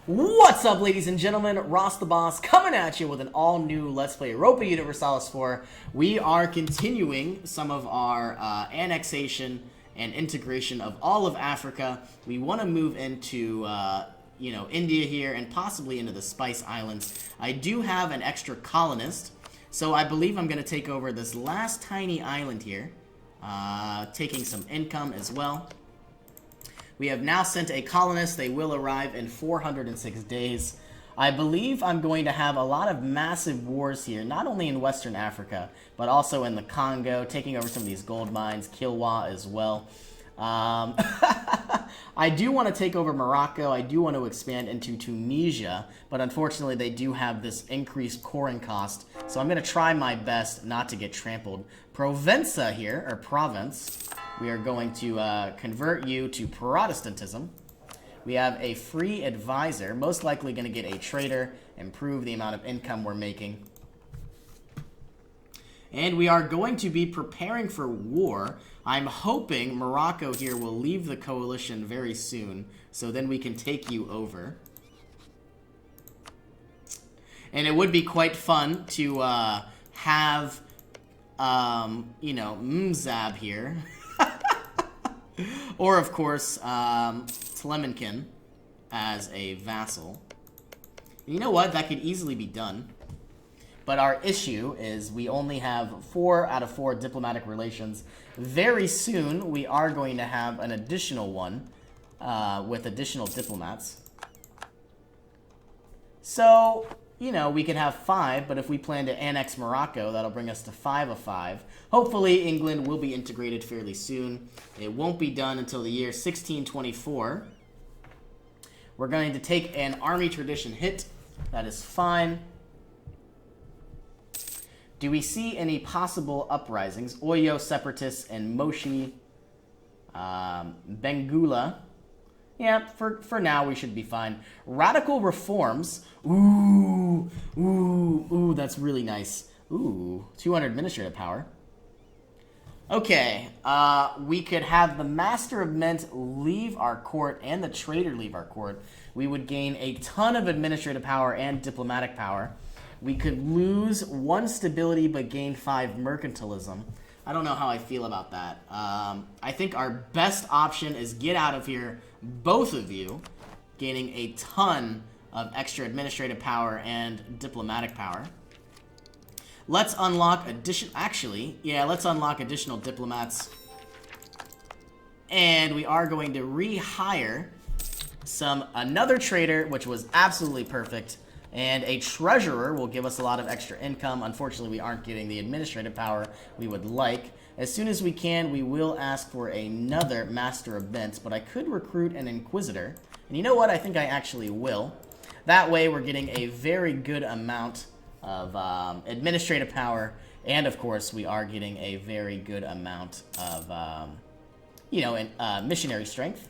What's up, ladies and gentlemen? Ross the Boss coming at you with an all-new Let's Play Europa Universalis 4. We are continuing some of our annexation and integration of all of Africa. We want to move into, India here and possibly into the Spice Islands. I do have an extra colonist, so I believe I'm going to take over this last tiny island here, taking some income as well. We have now sent a colonist. They will arrive in 406 days. I believe I'm going to have a lot of massive wars here, not only in Western Africa, but also in the Congo, taking over some of these gold mines, Kilwa as well. I do want to take over Morocco. I do want to expand into Tunisia, but unfortunately they do have this increased coring cost, so I'm going to try my best not to get trampled. Provenza here, or Provence, we are going to convert you to Protestantism. We have a free advisor, most likely going to get a trader, improve the amount of income we're making. And we are going to be preparing for war. I'm hoping Morocco here will leave the coalition very soon, so then we can take you over. And it would be quite fun to have, Mzab here. Or, of course, Tlemenkin as a vassal. And you know what? That could easily be done. But our issue is we only have 4 out of 4 diplomatic relations. Very soon, we are going to have an additional one with additional diplomats. So, we could have 5, but if we plan to annex Morocco, that'll bring us to 5 of 5. Hopefully, England will be integrated fairly soon. It won't be done until the year 1624. We're going to take an army tradition hit. That is fine. Do we see any possible uprisings? Oyo, Separatists, and Moshi. Bengula. Yeah, for now we should be fine. Radical reforms. Ooh, that's really nice. Ooh, 200 administrative power. Okay, we could have the Master of Mint leave our court and the Trader leave our court. We would gain a ton of administrative power and diplomatic power. We could lose 1 stability but gain 5 mercantilism. I don't know how I feel about that. I think our best option is get out of here, both of you, gaining a ton of extra administrative power and diplomatic power. Let's unlock let's unlock additional diplomats. And we are going to rehire another trader, which was absolutely perfect. And a treasurer will give us a lot of extra income. Unfortunately, we aren't getting the administrative power we would like. As soon as we can, we will ask for another Master of Mint, but I could recruit an Inquisitor. And you know what? I think I actually will. That way, we're getting a very good amount of administrative power, and of course, we are getting a very good amount of, missionary strength.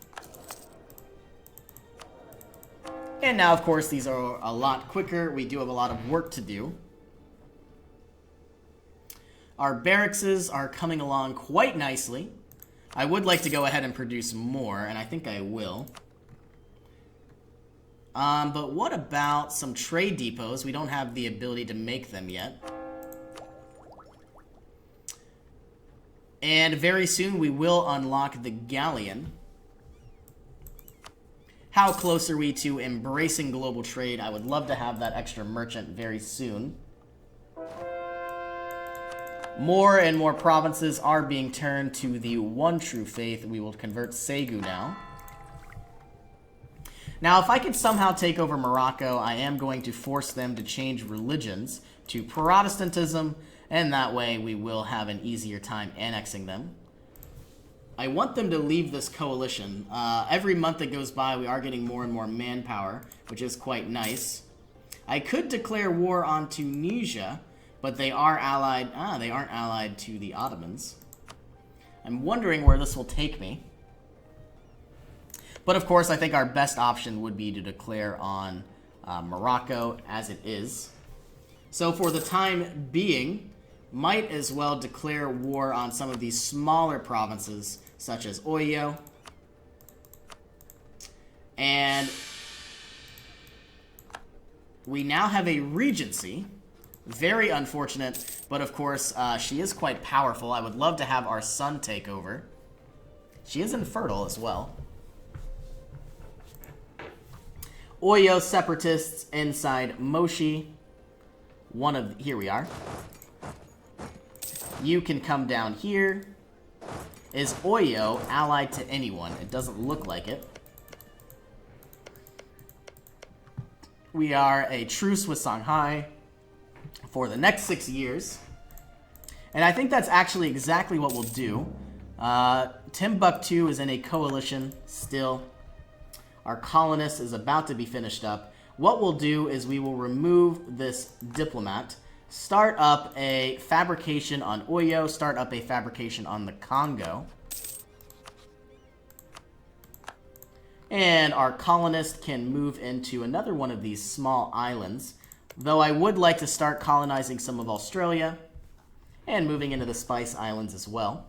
And now, of course, these are a lot quicker. We do have a lot of work to do. Our barracks are coming along quite nicely. I would like to go ahead and produce more, and I think I will. But what about some trade depots? We don't have the ability to make them yet. And very soon we will unlock the galleon. How close are we to embracing global trade? I would love to have that extra merchant very soon. More and more provinces are being turned to the one true faith. We will convert Segu now. Now, if I could somehow take over Morocco, I am going to force them to change religions to Protestantism, and that way we will have an easier time annexing them. I want them to leave this coalition. Every month that goes by, we are getting more and more manpower, which is quite nice. I could declare war on Tunisia, but they are allied. They aren't allied to the Ottomans. I'm wondering where this will take me. But of course, I think our best option would be to declare on Morocco as it is. So for the time being, might as well declare war on some of these smaller provinces, such as Oyo. And we now have a regency. Very unfortunate, but of course, she is quite powerful. I would love to have our son take over. She is infertile as well. Oyo separatists inside Moshi. Here we are. You can come down here. Is Oyo allied to anyone? It doesn't look like it. We are a truce with Shanghai for the next 6 years. And I think that's actually exactly what we'll do. Timbuktu is in a coalition still. Our colonist is about to be finished up. What we'll do is we will remove this diplomat, start up a fabrication on Oyo, start up a fabrication on the Congo. And our colonist can move into another one of these small islands. Though I would like to start colonizing some of Australia and moving into the Spice Islands as well.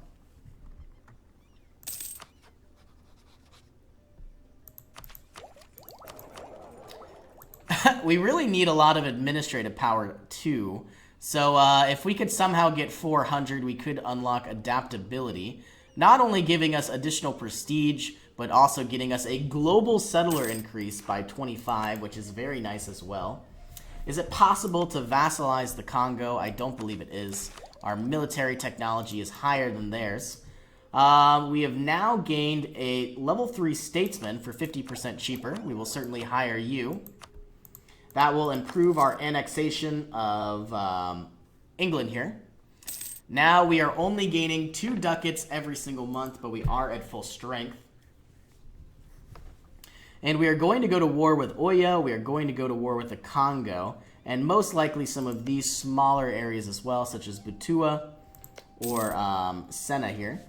We really need a lot of administrative power too. So if we could somehow get 400, we could unlock adaptability. Not only giving us additional prestige, but also getting us a global settler increase by 25, which is very nice as well. Is it possible to vassalize the Congo? I don't believe it is. Our military technology is higher than theirs. We have now gained a level 3 statesman for 50% cheaper. We will certainly hire you. That will improve our annexation of England here. Now we are only gaining 2 ducats every single month, but we are at full strength. And we are going to go to war with Oyo, we are going to go to war with the Congo, and most likely some of these smaller areas as well, such as Butua or Senna here.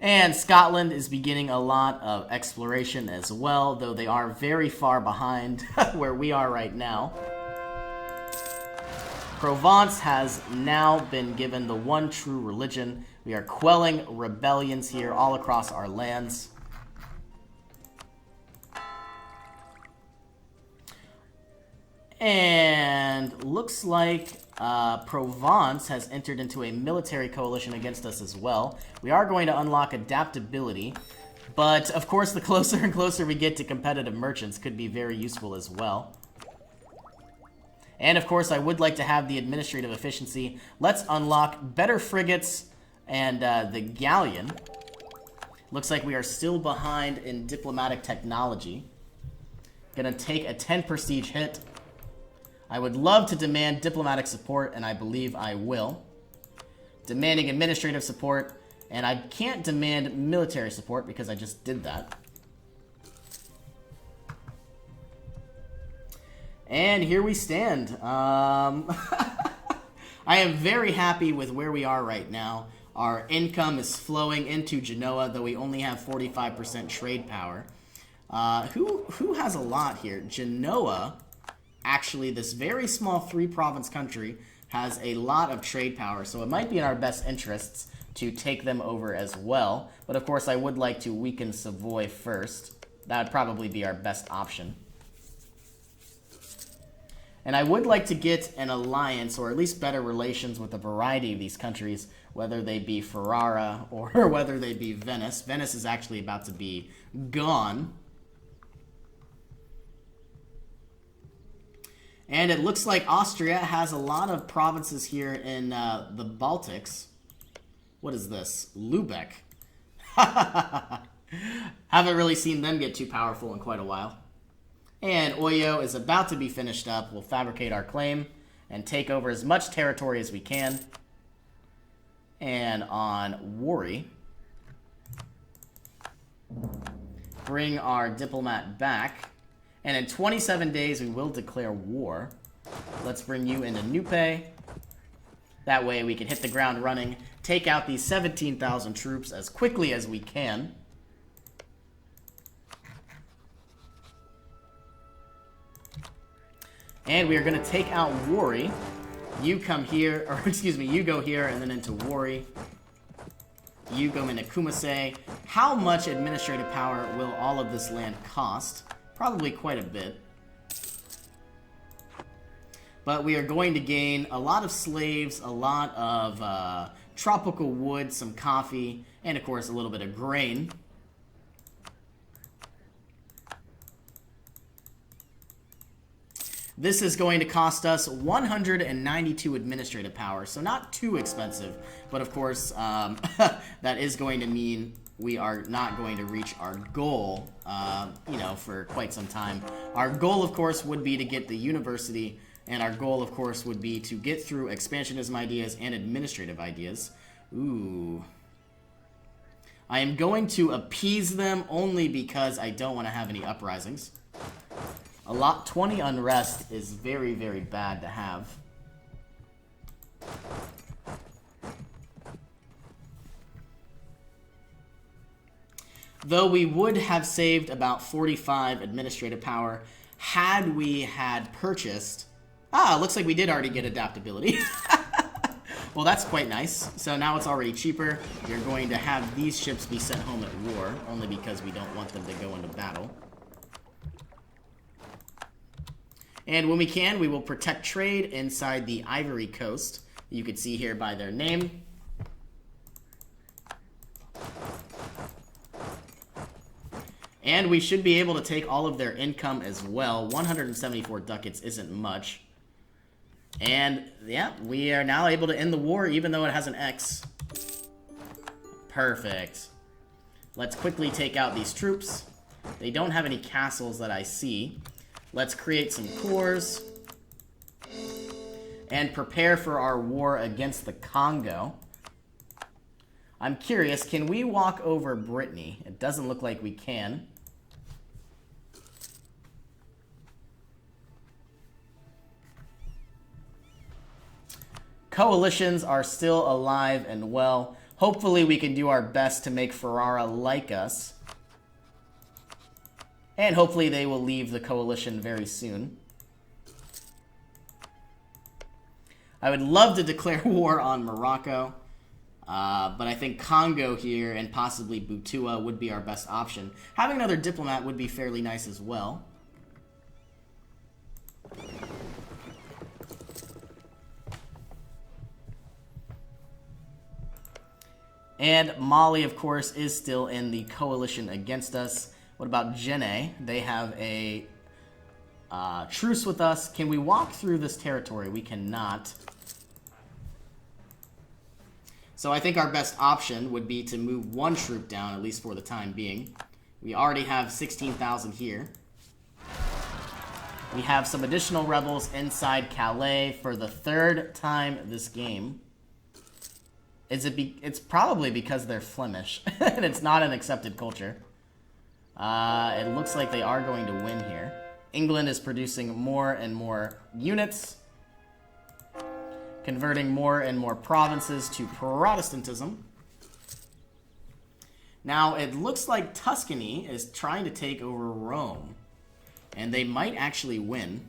And Scotland is beginning a lot of exploration as well, though they are very far behind where we are right now. Provence has now been given the one true religion. We are quelling rebellions here all across our lands. And looks like Provence has entered into a military coalition against us as well. We are going to unlock adaptability, but of course the closer and closer we get to competitive merchants could be very useful as well. And of course, I would like to have the administrative efficiency. Let's unlock better frigates and the galleon. Looks like we are still behind in diplomatic technology. Gonna take a 10 prestige hit. I would love to demand diplomatic support, and I believe I will. Demanding administrative support, and I can't demand military support because I just did that. And here we stand. I am very happy with where we are right now. Our income is flowing into Genoa, though we only have 45% trade power. Who has a lot here? Genoa, actually, this very small 3-province country, has a lot of trade power, so it might be in our best interests to take them over as well. But of course, I would like to weaken Savoy first. That would probably be our best option. And I would like to get an alliance, or at least better relations, with a variety of these countries, whether they be Ferrara or whether they be Venice. Venice is actually about to be gone. And it looks like Austria has a lot of provinces here in the Baltics. What is this? Lübeck. Haven't really seen them get too powerful in quite a while. And Oyo is about to be finished up. We'll fabricate our claim and take over as much territory as we can. And on Wari, bring our diplomat back. And in 27 days, we will declare war. Let's bring you into Nupe. That way we can hit the ground running, take out these 17,000 troops as quickly as we can. And we are going to take out Wari. You come here, or excuse me, you go here and then into Wari. You go into Kumase. How much administrative power will all of this land cost? Probably quite a bit. But we are going to gain a lot of slaves, a lot of tropical wood, some coffee, and of course a little bit of grain. This is going to cost us 192 administrative power, so not too expensive. But of course, that is going to mean we are not going to reach our goal, you know, for quite some time. Our goal, of course, would be to get the university, and our goal, of course, would be to get through expansionism ideas and administrative ideas. Ooh. I am going to appease them only because I don't want to have any uprisings. 20 unrest is very, very bad to have. Though we would have saved about 45 administrative power had we had purchased... Ah, looks like we did already get adaptability. Well, that's quite nice. So now it's already cheaper. You're going to have these ships be sent home at war, only because we don't want them to go into battle. And when we can, we will protect trade inside the Ivory Coast. You can see here by their name. And we should be able to take all of their income as well. 174 ducats isn't much. And, yeah, we are now able to end the war, even though it has an X. Perfect. Let's quickly take out these troops. They don't have any castles that I see. Let's create some cores. And prepare for our war against the Congo. I'm curious, can we walk over Brittany? It doesn't look like we can. Coalitions are still alive and well. Hopefully we can do our best to make Ferrara like us. And hopefully they will leave the coalition very soon. I would love to declare war on Morocco. But I think Congo here and possibly Butua would be our best option. Having another diplomat would be fairly nice as well. And Mali, of course, is still in the coalition against us. What about Jene? They have a truce with us. Can we walk through this territory? We cannot. So I think our best option would be to move one troop down, at least for the time being. We already have 16,000 here. We have some additional rebels inside Calais for the third time this game. It's probably because they're Flemish, and it's not an accepted culture. It looks like they are going to win here. England is producing more and more units, converting more and more provinces to Protestantism. Now, it looks like Tuscany is trying to take over Rome, and they might actually win.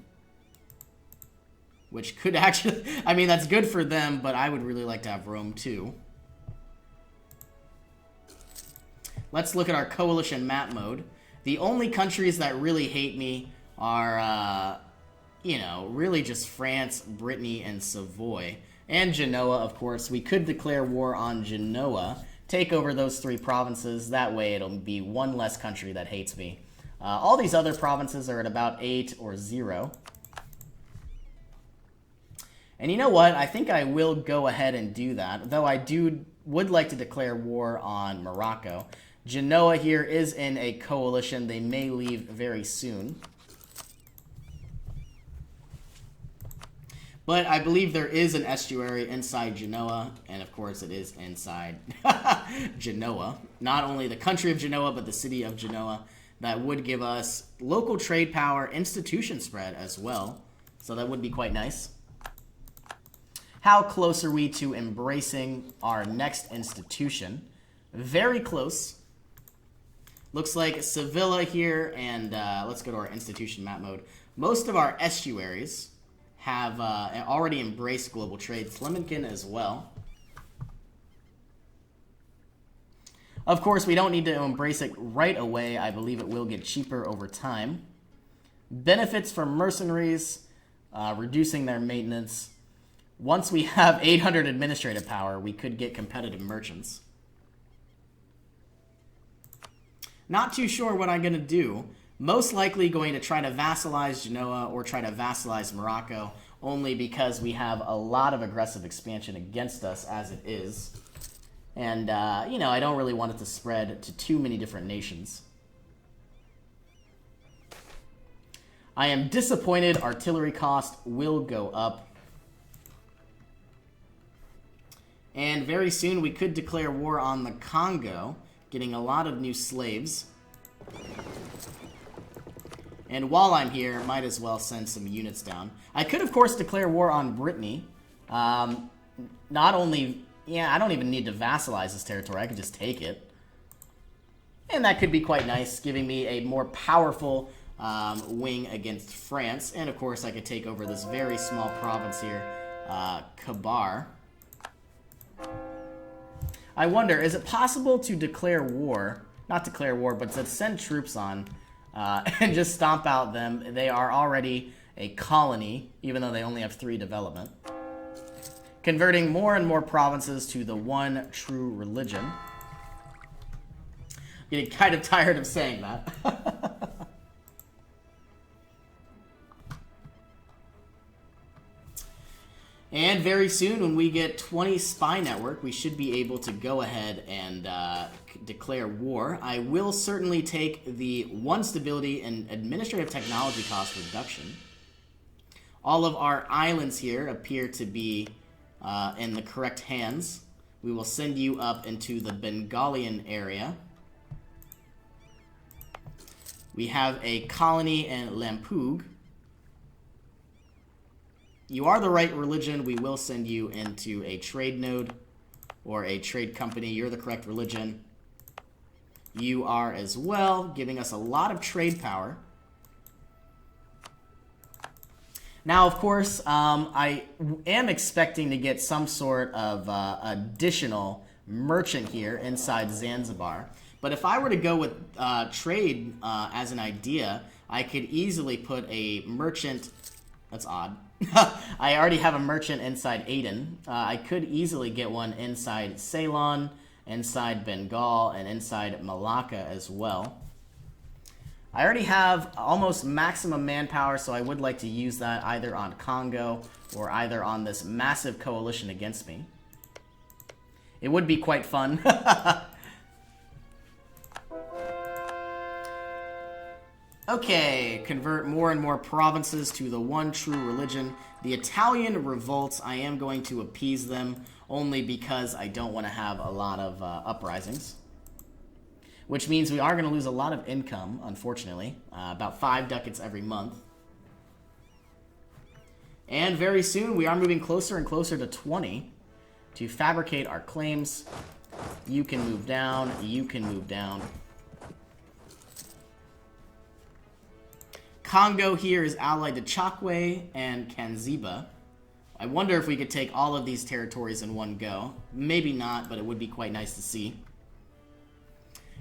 Which could actually... I mean, that's good for them, but I would really like to have Rome, too. Let's look at our coalition map mode. The only countries that really hate me are, you know, really just France, Brittany, and Savoy. And Genoa, of course. We could declare war on Genoa, take over those 3 provinces. That way it'll be one less country that hates me. All these other provinces are at about 8 or 0. And you know what? I think I will go ahead and do that, though I would like to declare war on Morocco. Genoa here is in a coalition. They may leave very soon. But I believe there is an estuary inside Genoa, and of course it is inside Genoa. Not only the country of Genoa, but the city of Genoa. That would give us local trade power, institution spread as well. So that would be quite nice. How close are we to embracing our next institution? Very close. Looks like Sevilla here, and let's go to our institution map mode. Most of our estuaries have already embraced global trade. Fleminken as well. Of course, we don't need to embrace it right away. I believe it will get cheaper over time. Benefits from mercenaries, reducing their maintenance. Once we have 800 administrative power, we could get competitive merchants. Not too sure what I'm going to do. Most likely going to try to vassalize Genoa or try to vassalize Morocco, only because we have a lot of aggressive expansion against us as it is. And, you know, I don't really want it to spread to too many different nations. I am disappointed artillery cost will go up. And very soon we could declare war on the Congo, getting a lot of new slaves. And while I'm here, might as well send some units down. I could, of course, declare war on Brittany. Not only... Yeah, I don't even need to vassalize this territory. I could just take it. And that could be quite nice, giving me a more powerful wing against France. And, of course, I could take over this very small province here, Kabar. I wonder, is it possible to declare war? Not declare war, but to send troops on and just stomp out them. They are already a colony, even though they only have 3 development. Converting more and more provinces to the one true religion. Getting kind of tired of saying that. And very soon, when we get 20 spy network, we should be able to go ahead and declare war. I will certainly take the 1 stability and administrative technology cost reduction. All of our islands here appear to be in the correct hands. We will send you up into the Bengalian area. We have a colony in Lampoug. You are the right religion. We will send you into a trade node or a trade company. You're the correct religion. You are as well, giving us a lot of trade power. Now, of course, I am expecting to get some sort of additional merchant here inside Zanzibar. But if I were to go with trade as an idea, I could easily put a merchant... That's odd. I already have a merchant inside Aden. I could easily get one inside Ceylon, inside Bengal, and inside Malacca as well. I already have almost maximum manpower, so I would like to use that either on Congo or either on this massive coalition against me. It would be quite fun. Okay, convert more and more provinces to the one true religion. The Italian revolts, I am going to appease them only because I don't want to have a lot of uprisings. Which means we are going to lose a lot of income, unfortunately. About 5 ducats every month. And very soon, we are moving closer and closer to 20 to fabricate our claims. You can move down. You can move down. Congo here is allied to Chakwe and Kanziba. I wonder if we could take all of these territories in one go. Maybe not, but it would be quite nice to see.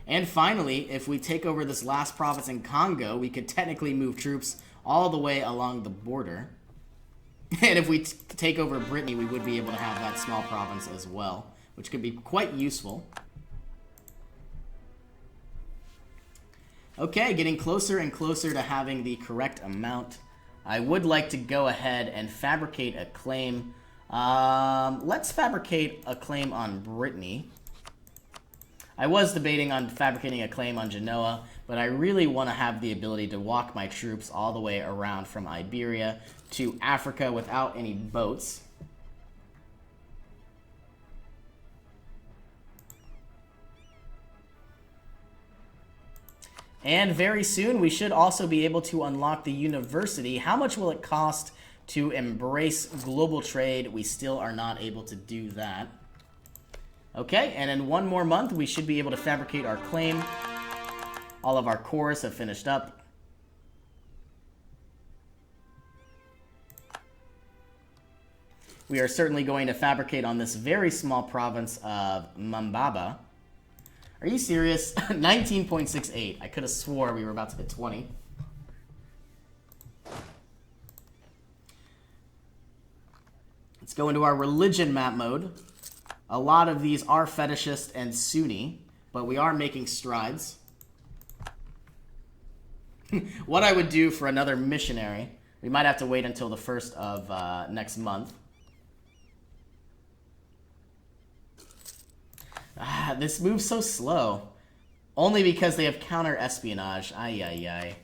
And finally, if we take over this last province in Congo, we could technically move troops all the way along the border. And if we take over Brittany, we would be able to have that small province as well, which could be quite useful. Okay, getting closer and closer to having the correct amount. I would like to go ahead and fabricate a claim. Let's fabricate a claim on Brittany. I was debating on fabricating a claim on Genoa, but I really want to have the ability to walk my troops all the way around from Iberia to Africa without any boats. And very soon, we should also be able to unlock the university. How much will it cost to embrace global trade? We still are not able to do that. Okay, and in 1 more month, we should be able to fabricate our claim. All of our cores have finished up. We are certainly going to fabricate on this very small province of Mambaba. Are you serious? 19.68. I could have swore we were about to hit 20. Let's go into our religion map mode. A lot of these are fetishist and Sunni, but we are making strides. What I would do for another missionary, we might have to wait until the 1st of next month. This moves so slow. Only because they have counter-espionage. Ay, ay,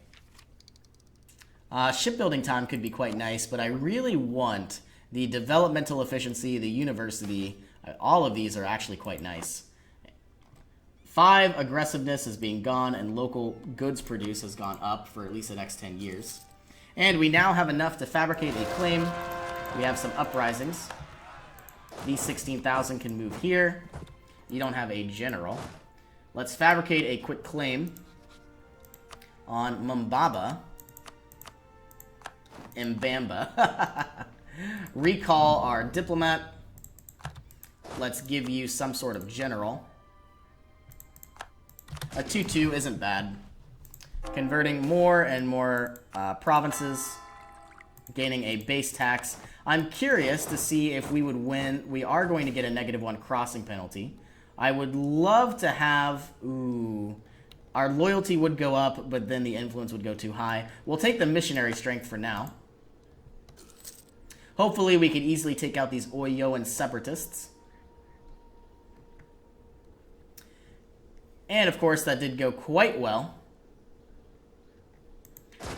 ay. Shipbuilding time could be quite nice, but I really want the developmental efficiency, the university. All of these are actually quite nice. 5, aggressiveness is being gone, and local goods produce has gone up for at least the next 10 years. And we now have enough to fabricate a claim. We have some uprisings. These 16,000 can move here. You don't have a general. Let's fabricate a quick claim on Mumbaba. Mbamba. Recall our diplomat. Let's give you some sort of general. A 2-2 isn't bad. Converting more and more provinces. Gaining a base tax. I'm curious to see if we would win. We are going to get a -1 crossing penalty. I would love to have... Ooh. Our loyalty would go up, but then the influence would go too high. We'll take the missionary strength for now. Hopefully we could easily take out these Oyoan separatists. And, of course, that did go quite well.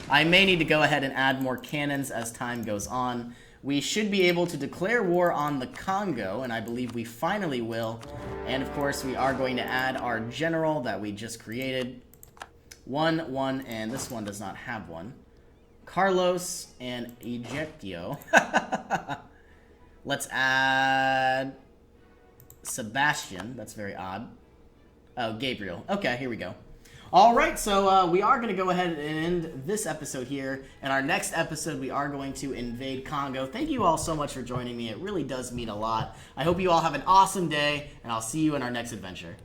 I may need to go ahead and add more cannons as time goes on. We should be able to declare war on the Congo, and I believe we finally will. And, of course, we are going to add our general that we just created. 1, 1, and this one does not have one. Carlos and Ejectio. Let's add Sebastian. That's very odd. Oh, Gabriel. Okay, here we go. All right, so we are going to go ahead and end this episode here. In our next episode, we are going to invade Congo. Thank you all so much for joining me. It really does mean a lot. I hope you all have an awesome day, and I'll see you in our next adventure.